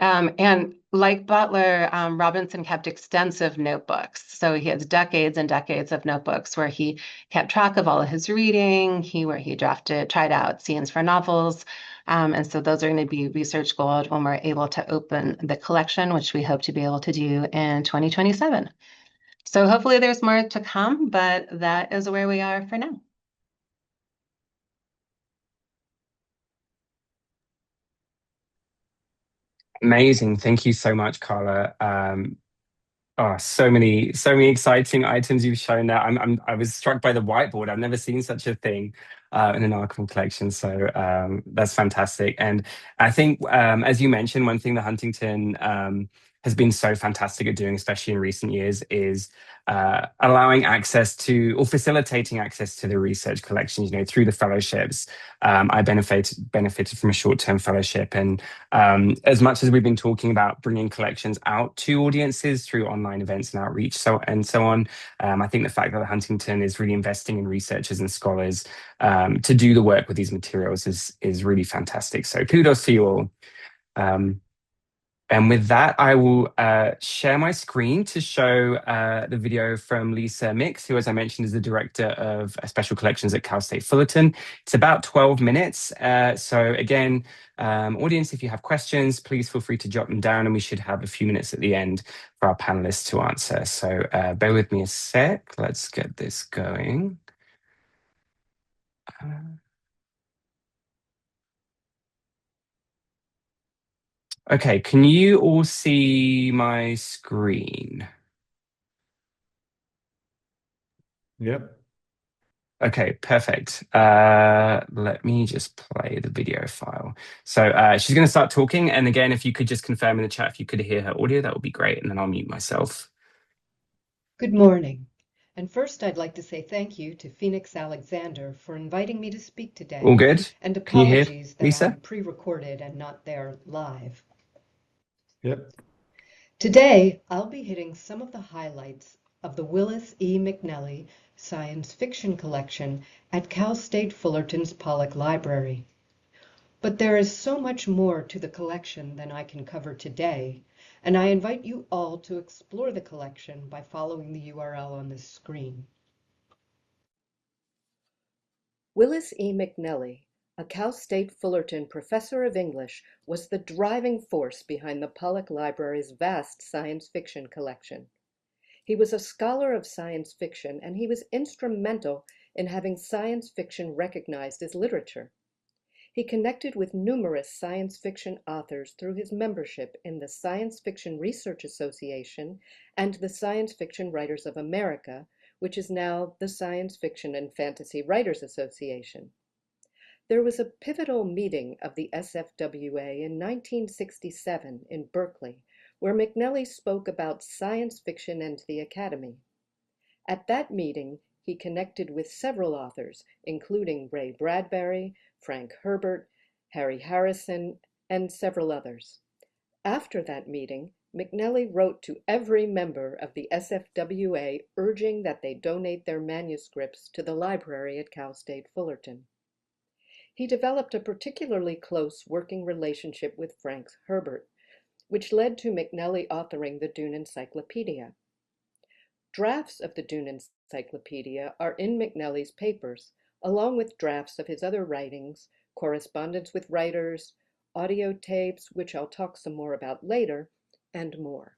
And Like Butler, Robinson kept extensive notebooks. So he has decades and decades of notebooks where he kept track of all of his reading, where he tried out scenes for novels. And so those are going to be research gold when we're able to open the collection, which we hope to be able to do in 2027. So hopefully there's more to come, but that is where we are for now. Amazing. Thank you so much, Karla. Oh, so many exciting items you've shown there. I was struck by the whiteboard. I've never seen such a thing in an archival collection. So that's fantastic. And I think, as you mentioned, one thing the Huntington has been so fantastic at doing, especially in recent years, is allowing access to or facilitating access to the research collections. You know, through the fellowships, I benefited from a short-term fellowship, and as much as we've been talking about bringing collections out to audiences through online events and outreach, so on, I think the fact that Huntington is really investing in researchers and scholars to do the work with these materials is really fantastic. So kudos to you all. And with that, I will share my screen to show the video from Lisa Mix, who, as I mentioned, is the Director of Special Collections at Cal State Fullerton. It's about 12 minutes. So again, audience, if you have questions, please feel free to jot them down, and we should have a few minutes at the end for our panelists to answer. So bear with me a sec. Let's get this going. Okay, can you all see my screen? Yep. Okay, perfect. Let me just play the video file. So she's going to start talking. And again, if you could just confirm in the chat if you could hear her audio, that would be great. And then I'll mute myself. Good morning. And first, I'd like to say thank you to Phoenix Alexander for inviting me to speak today. All good? And Can you hear apologies that Lisa? I'm pre-recorded and not there live. Yep. Today, I'll be hitting some of the highlights of the Willis E. McNelly Science Fiction Collection at Cal State Fullerton's Pollock Library. But there is so much more to the collection than I can cover today, and I invite you all to explore the collection by following the URL on this screen. Willis E. McNelly, a Cal State Fullerton professor of English, was the driving force behind the Pollock Library's vast science fiction collection. He was a scholar of science fiction, and he was instrumental in having science fiction recognized as literature. He connected with numerous science fiction authors through his membership in the Science Fiction Research Association and the Science Fiction Writers of America, which is now the Science Fiction and Fantasy Writers Association. There was a pivotal meeting of the SFWA in 1967 in Berkeley, where McNelly spoke about science fiction and the Academy. At that meeting, he connected with several authors, including Ray Bradbury, Frank Herbert, Harry Harrison, and several others. After that meeting, McNelly wrote to every member of the SFWA urging that they donate their manuscripts to the library at Cal State Fullerton. He developed a particularly close working relationship with Frank Herbert, which led to McNelly authoring the Dune Encyclopedia. Drafts of the Dune Encyclopedia are in McNelly's papers, along with drafts of his other writings, correspondence with writers, audio tapes, which I'll talk some more about later, and more.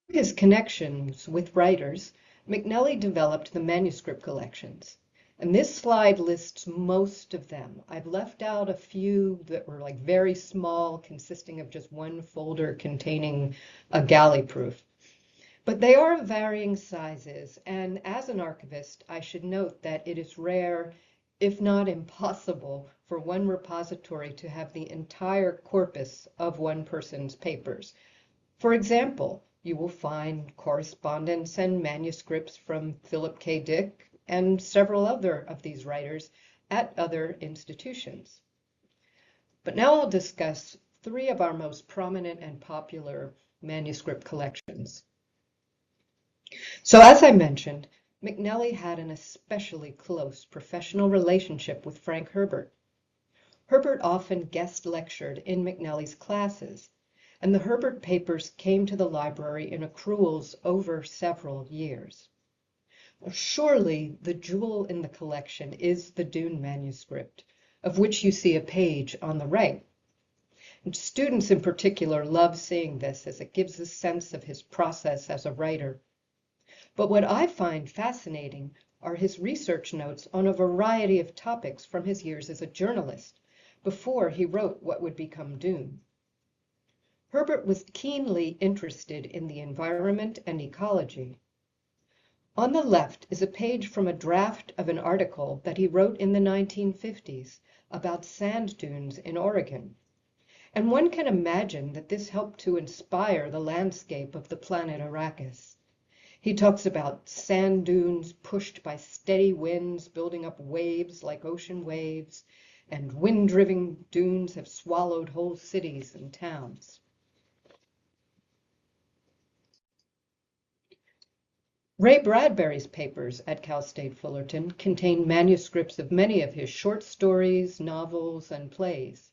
Through his connections with writers, McNelly developed the manuscript collections. And this slide lists most of them. I've left out a few that were like very small, consisting of just one folder containing a galley proof. But they are of varying sizes, and as an archivist, I should note that it is rare, if not impossible, for one repository to have the entire corpus of one person's papers. For example, you will find correspondence and manuscripts from Philip K. Dick and several other of these writers at other institutions. But now I'll discuss three of our most prominent and popular manuscript collections. So as I mentioned, McNelly had an especially close professional relationship with Frank Herbert. Herbert often guest lectured in McNally's classes, and the Herbert papers came to the library in accruals over several years. Surely the jewel in the collection is the Dune manuscript, of which you see a page on the right. And students in particular love seeing this as it gives a sense of his process as a writer. But what I find fascinating are his research notes on a variety of topics from his years as a journalist, before he wrote what would become Dune. Herbert was keenly interested in the environment and ecology. On the left is a page from a draft of an article that he wrote in the 1950s about sand dunes in Oregon. And one can imagine that this helped to inspire the landscape of the planet Arrakis. He talks about sand dunes pushed by steady winds, building up waves like ocean waves, and wind-driven dunes have swallowed whole cities and towns. Ray Bradbury's papers at Cal State Fullerton contain manuscripts of many of his short stories, novels, and plays.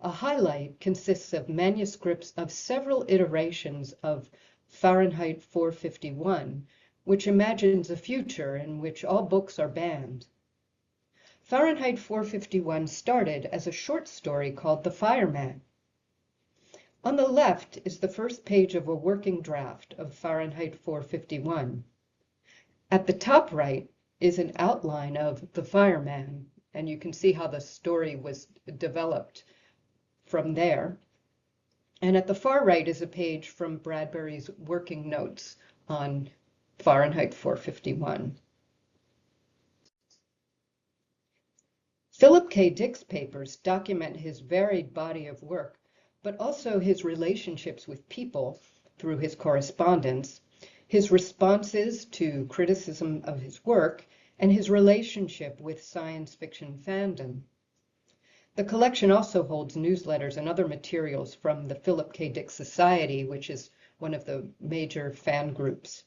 A highlight consists of manuscripts of several iterations of Fahrenheit 451, which imagines a future in which all books are banned. Fahrenheit 451 started as a short story called The Fireman. On the left is the first page of a working draft of Fahrenheit 451. At the top right is an outline of The Fireman, and you can see how the story was developed from there. And at the far right is a page from Bradbury's working notes on Fahrenheit 451. Philip K. Dick's papers document his varied body of work, but also his relationships with people through his correspondence, his responses to criticism of his work, and his relationship with science fiction fandom. The collection also holds newsletters and other materials from the Philip K. Dick Society, which is one of the major fan groups.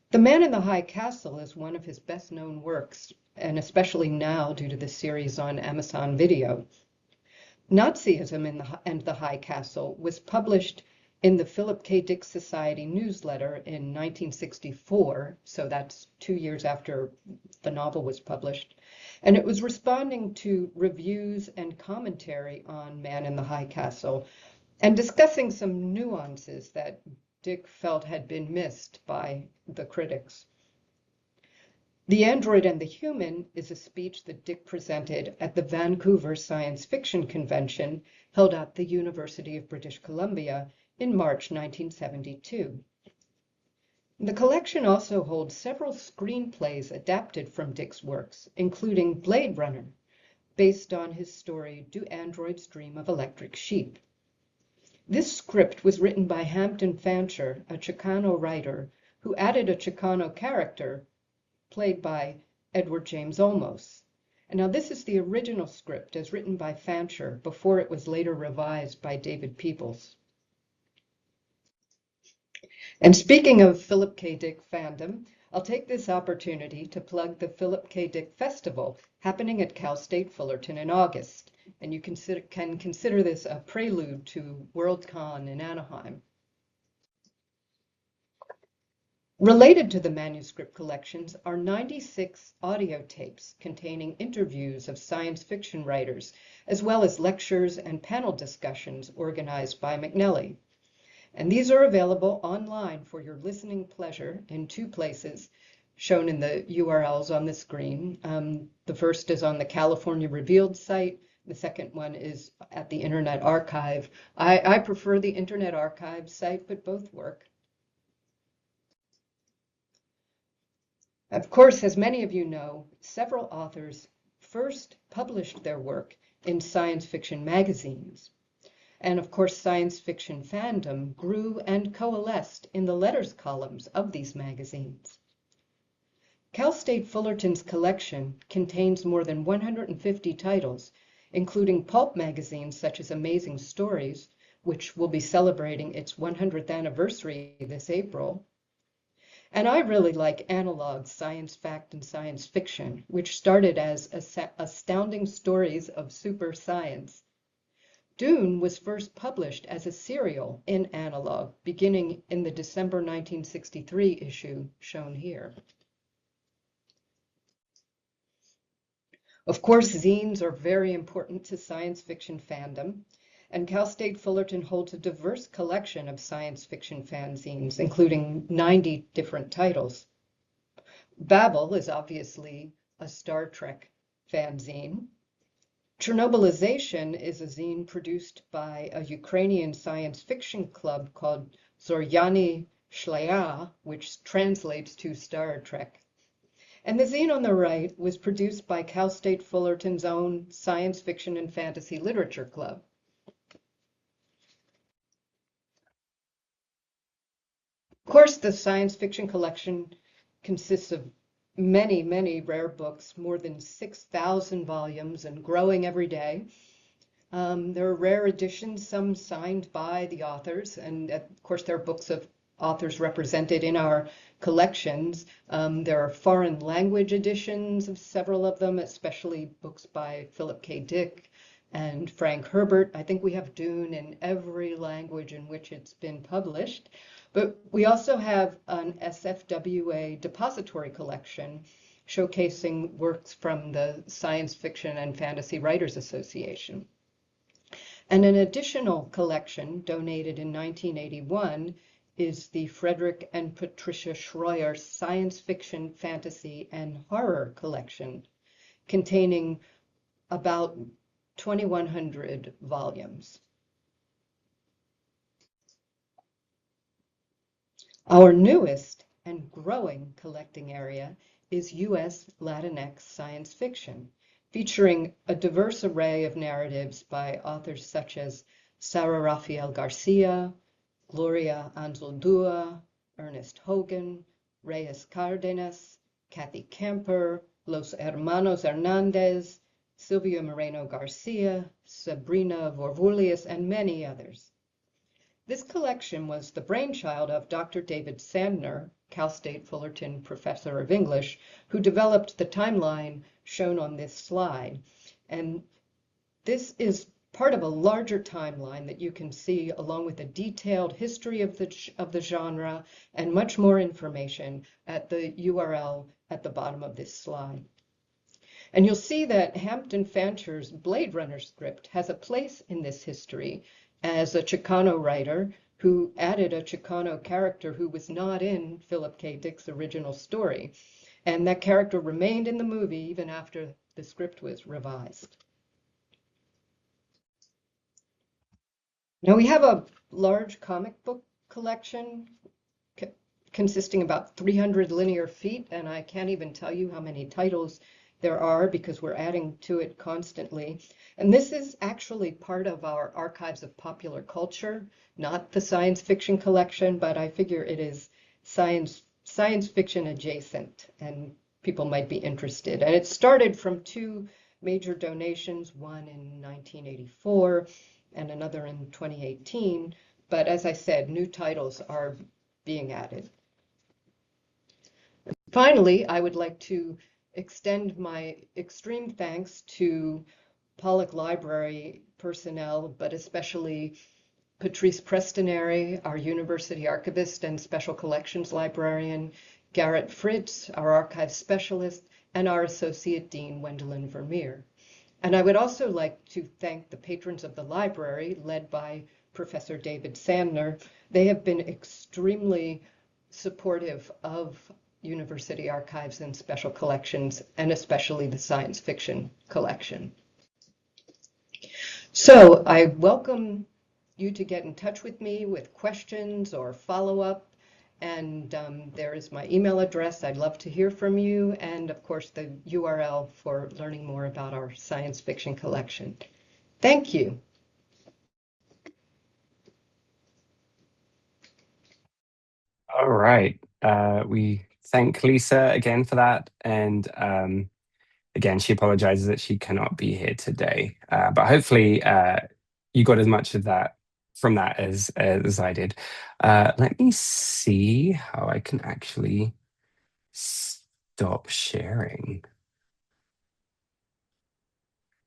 The Man in the High Castle is one of his best-known works, and especially now due to the series on Amazon Video. Nazism and the High Castle was published in the Philip K. Dick Society newsletter in 1964, so that's 2 years after the novel was published, and it was responding to reviews and commentary on Man in the High Castle and discussing some nuances that Dick felt had been missed by the critics. The Android and the Human is a speech that Dick presented at the Vancouver Science Fiction Convention held at the University of British Columbia in March 1972. The collection also holds several screenplays adapted from Dick's works, including Blade Runner, based on his story Do Androids Dream of Electric Sheep? This script was written by Hampton Fancher, a Chicano writer, who added a Chicano character played by Edward James Olmos. And now this is the original script as written by Fancher before it was later revised by David Peoples. And speaking of Philip K. Dick fandom, I'll take this opportunity to plug the Philip K. Dick Festival happening at Cal State Fullerton in August. And you can consider this a prelude to Worldcon in Anaheim. Related to the manuscript collections are 96 audio tapes containing interviews of science fiction writers, as well as lectures and panel discussions organized by McNally. And these are available online for your listening pleasure in 2 places, shown in the URLs on the screen. The first is on the California Revealed site. The second one is at the Internet Archive. I prefer the Internet Archive site, but both work. Of course, as many of you know, several authors first published their work in science fiction magazines. And of course, science fiction fandom grew and coalesced in the letters columns of these magazines. Cal State Fullerton's collection contains more than 150 titles, including pulp magazines such as Amazing Stories, which will be celebrating its 100th anniversary this April, And I really like analog science fact and science fiction, which started as astounding stories of super science. Dune was first published as a serial in analog, beginning in the December 1963 issue shown here. Of course, zines are very important to science fiction fandom, and Cal State Fullerton holds a diverse collection of science fiction fanzines, including 90 different titles. Babel is obviously a Star Trek fanzine. Chernobylization is a zine produced by a Ukrainian science fiction club called Zoryany Shlaya, which translates to Star Trek. And the zine on the right was produced by Cal State Fullerton's own Science Fiction and Fantasy Literature Club. Of course, the science fiction collection consists of many, many rare books, more than 6,000 volumes and growing every day. There are rare editions, some signed by the authors, and of course there are books of authors represented in our collections. There are foreign language editions of several of them, especially books by Philip K. Dick and Frank Herbert. I think we have Dune in every language in which it's been published. But we also have an SFWA depository collection showcasing works from the Science Fiction and Fantasy Writers Association. And an additional collection donated in 1981 is the Frederick and Patricia Schroyer Science Fiction, Fantasy, and Horror collection, containing about 2,100 volumes. Our newest and growing collecting area is U.S. Latinx science fiction, featuring a diverse array of narratives by authors such as Sara Rafael Garcia, Gloria Anzaldúa, Ernest Hogan, Reyes Cardenas, Kathy Kemper, Los Hermanos Hernandez, Silvia Moreno Garcia, Sabrina Vorvulius, and many others. This collection was the brainchild of Dr. David Sandner, Cal State Fullerton Professor of English, who developed the timeline shown on this slide. And this is part of a larger timeline that you can see along with a detailed history of the genre and much more information at the URL at the bottom of this slide. And you'll see that Hampton Fancher's Blade Runner script has a place in this history as a Chicano writer who added a Chicano character who was not in Philip K. Dick's original story. And that character remained in the movie even after the script was revised. Now we have a large comic book collection consisting about 300 linear feet, and I can't even tell you how many titles there are because we're adding to it constantly. And this is actually part of our Archives of Popular Culture, not the science fiction collection, but I figure it is science fiction adjacent, and people might be interested. And it started from two major donations, one in 1984 and another in 2018. But as I said, new titles are being added. Finally, I would like to extend my extreme thanks to Pollock Library personnel, but especially Patrice Prestonary, our university archivist and special collections librarian, Garrett Fritz, our archive specialist, and our associate dean, Wendelin Vermeer. And I would also like to thank the patrons of the library, led by Professor David Sandner. They have been extremely supportive of university archives and special collections, and especially the science fiction collection. So I welcome you to get in touch with me with questions or follow-up. And there is my email address. I'd love to hear from you. And of course, the URL for learning more about our science fiction collection. Thank you. All right. We thank Lisa again for that. And again, she apologizes that she cannot be here today. But hopefully you got as much of that from that as I did. Let me see how I can actually stop sharing.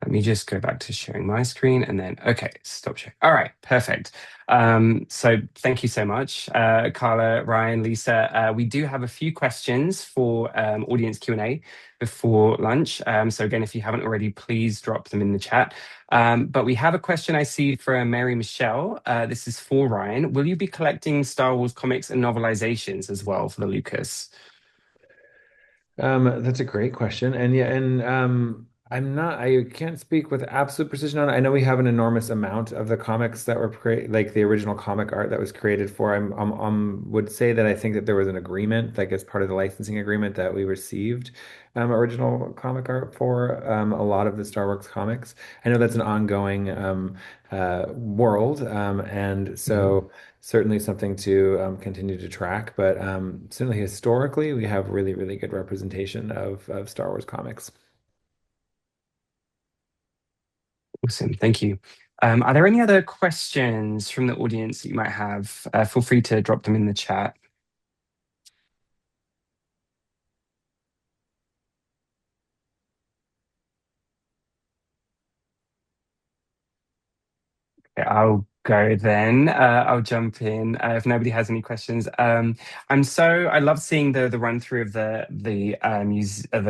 Let me just go back to sharing my screen and then, okay, stop sharing. All right, perfect. So thank you so much, Karla, Ryan, Lisa. We do have a few questions for audience Q&A before lunch. So again, if you haven't already, please drop them in the chat. But we have a question I see from Mary Michelle. This is for Ryan. Will you be collecting Star Wars comics and novelizations as well for the Lucas? That's a great question. And yeah, and I can't speak with absolute precision on it. I know we have an enormous amount of the comics that were created, like the original comic art that was created for. Would say that I think that there was an agreement, like as part of the licensing agreement, that we received original comic art for a lot of the Star Wars comics. I know that's an ongoing world, and so certainly something to continue to track. But certainly historically, we have really, really good representation of Star Wars comics. Awesome, thank you. Are there any other questions from the audience that you might have? Feel free to drop them in the chat. Okay, I'll go then. I'll jump in if nobody has any questions. I love seeing the run through of the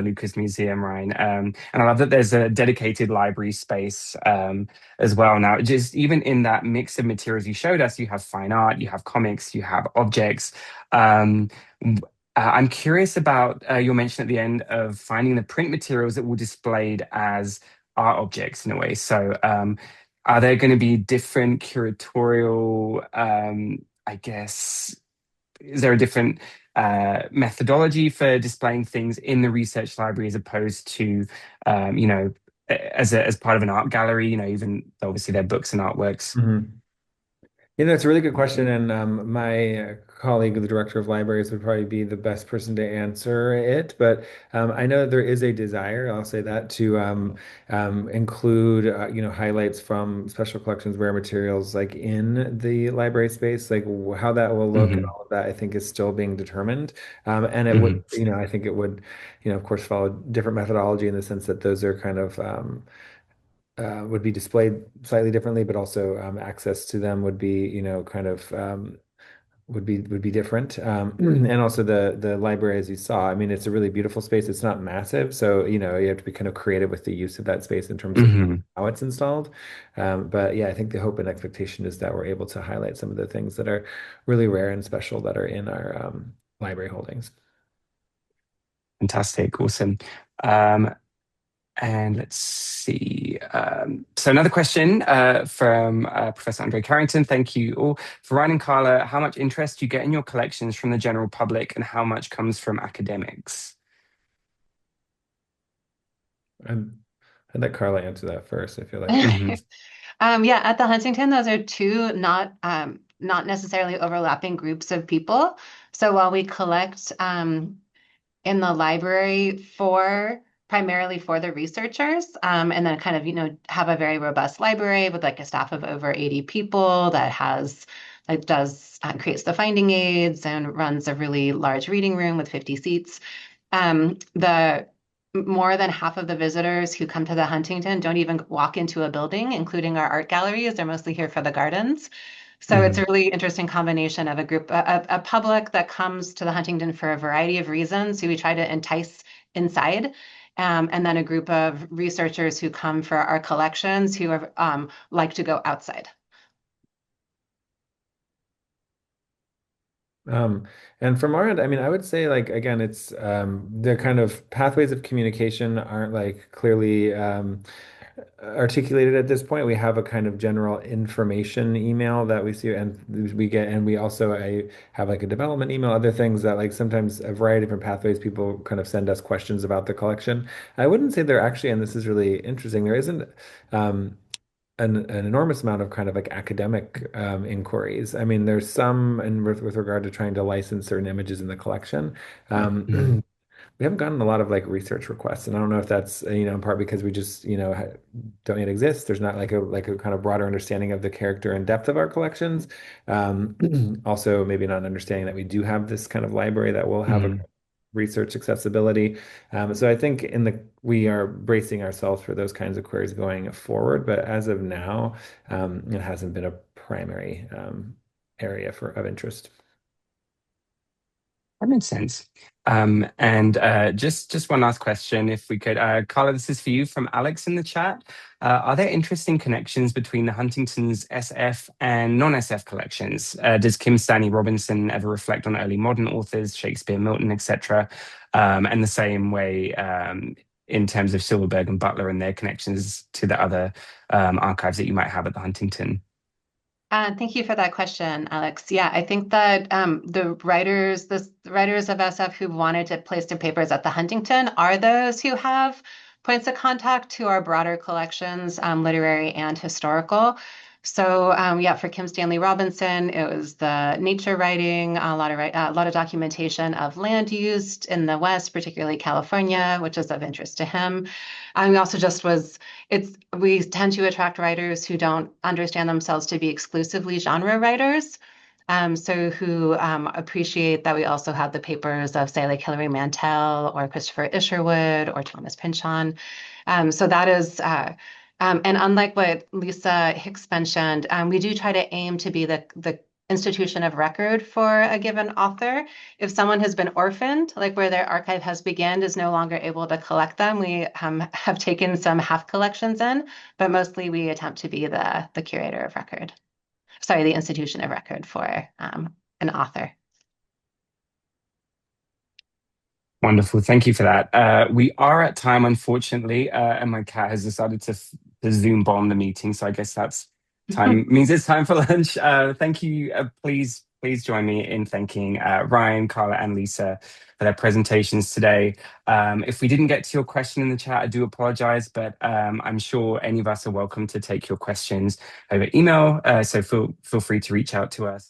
Lucas Museum, Ryan, and I love that there's a dedicated library space as well. Now, just even in that mix of materials you showed us, you have fine art, you have comics, you have objects. I'm curious about your mention at the end of finding the print materials that were displayed as art objects in a way. So. Are there going to be different curatorial, I guess, is there a different methodology for displaying things in the research library as opposed to, as part of an art gallery, even obviously they're books and artworks? Mhm. You know, it's a really good question, and my colleague, the director of libraries, would probably be the best person to answer it. But I know there is a desire, I'll say that, to include, highlights from special collections, rare materials, like in the library space. Like how that will look and Hmm. all of that, I think is still being determined. And it would, Hmm. I think it would, of course, follow different methodology in the sense that those are kind of would be displayed slightly differently, but also access to them would be, kind of would be different. And also the library, as you saw, I mean, it's a really beautiful space. It's not massive, so you have to be kind of creative with the use of that space in terms of Hmm. how it's installed. But yeah, I think the hope and expectation is that we're able to highlight some of the things that are really rare and special that are in our library holdings. Fantastic, awesome. Um, And let's see. So another question from Professor Andre Carrington. Thank you all. For Ryan and Karla, how much interest do you get in your collections from the general public and how much comes from academics? I'd let Karla answer that first. I feel like. Hmm. Yeah, at the Huntington, those are two not necessarily overlapping groups of people. So while we collect in the library for primarily for the researchers, and then kind of, have a very robust library with like a staff of over 80 people that does creates the finding aids and runs a really large reading room with 50 seats. The more than half of the visitors who come to the Huntington don't even walk into a building, including our art galleries. They're mostly here for the gardens. So it's Hmm. a really interesting combination of a public that comes to the Huntington for a variety of reasons, who we try to entice inside, and then a group of researchers who come for our collections who are, like to go outside. Um, and from our end, I mean, I would say like again, it's the kind of pathways of communication aren't like clearly articulated at this point. We have a kind of general information email that we see, and we get, and we also have like a development email, other things that like sometimes a variety of different pathways. People kind of send us questions about the collection. I wouldn't say there actually, and this is really interesting, there isn't. Um, an enormous amount of kind of like academic inquiries. I mean, there's some, and with regard to trying to license certain images in the collection. Hmm. we haven't gotten a lot of like research requests, and I don't know if that's in part because we just don't yet exist. There's not like a kind of broader understanding of the character and depth of our collections. Also, maybe not an understanding that we do have this kind of library that will have a Mm. research accessibility. So I think we are bracing ourselves for those kinds of queries going forward, but as of now, it hasn't been a primary area of interest. That makes sense. And just one last question, if we could. Karla, this is for you from Alex in the chat. Are there interesting connections between the Huntington's SF and non-SF collections? Does Kim Stanley Robinson ever reflect on early modern authors, Shakespeare, Milton, etc.? And the same way in terms of Silverberg and Butler and their connections to the other archives that you might have at the Huntington? Thank you for that question, Alex. Yeah, I think that the writers of SF who wanted to place their papers at the Huntington are those who have points of contact to our broader collections, literary and historical. So yeah, for Kim Stanley Robinson, it was the nature writing, a lot of documentation of land used in the West, particularly California, which is of interest to him. We also just was we tend to attract writers who don't understand themselves to be exclusively genre writers. So who appreciate that we also have the papers of, say, like Hilary Mantel or Christopher Isherwood or Thomas Pynchon. So that is, and unlike what Lisa Hicks mentioned, we do try to aim to be the institution of record for a given author. If someone has been orphaned, like where their archive has begun, is no longer able to collect them, we have taken some half collections in, but mostly we attempt to be the curator of record. Sorry, the institution of record for an author. Wonderful. Thank you for that. We are at time, unfortunately, and my cat has decided to Zoom bomb the meeting. So I guess that's time means it's time for lunch. Thank you. Please join me in thanking Ryan, Karla, and Lisa for their presentations today. If we didn't get to your question in the chat, I do apologize, but I'm sure any of us are welcome to take your questions over email. So feel free to reach out to us.